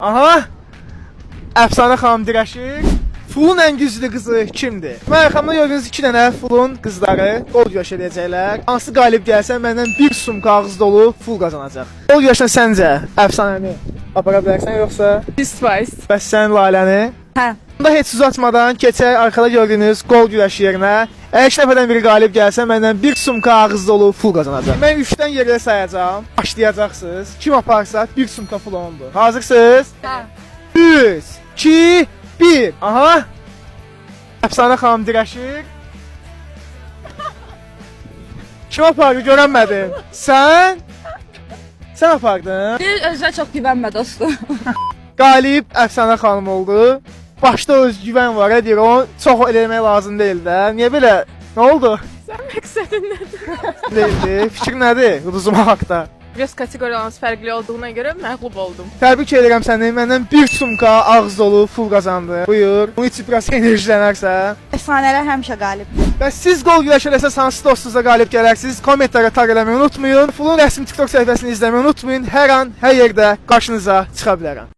Aha! Əfsanə xanım dirəşir. Fulun ən güclü qızı kimdir? Mən arxamda gördüyünüz 2 dənə fulun qızları qol güləş edəcəklər. Hansı qalib gəlsə məndən 1 sumka ağız dolu ful qazanacaq. Qol güləşdən səncə əfsanəni apara bilərsən yoxsa? 100%. Bəs sən Layləni? Hə. Bunda heç uzatmadan keçək arkada gördüyünüz qol güləş yerinə. Əgər 2 nəfərdən biri qalib gəlsə məndən 1 sumka ağız dolu ful qazanacaq. Mən 3-dən geriyə sayacağam. Başlayacaqsınız. Kim aparsa 1 sumka ful ondur. Hazırsınız? Hə. 3, 2, 1. Aha! Əfsanə xanım dirəşir. Kim apardı görənmədim. Sən? Sən apardın. Bir özünə çox güvənmə dostum. Qalib Əfsanə xanım oldu. Başda öz güvən var, deyir, onu çox eləmək lazım deyil də. Niyə belə? Nə oldu? Sən məqsədin nədir? Deyildi. Fikir nədir? Uduzma haqda. Biraz kateqoriyalarımız fərqli olduğuna görə məğlub oldum. Təbrik edirəm səni. Məndən 1 sumka ağız dolu pul qazandı. Buyur. Bunu içib biraz enerjilənərsən. Əfsanələr həmişə qalibdir. Bəs siz qol güləş eləsəz hansı dostunuza qalib gələrsiniz? Kommentlərə tag eləməyi unutmayın. Fulun rəsmi TikTok səhifəsini izləməyi unutmayın. Hər an, hər yerdə qarşınıza çıxa bilərəm.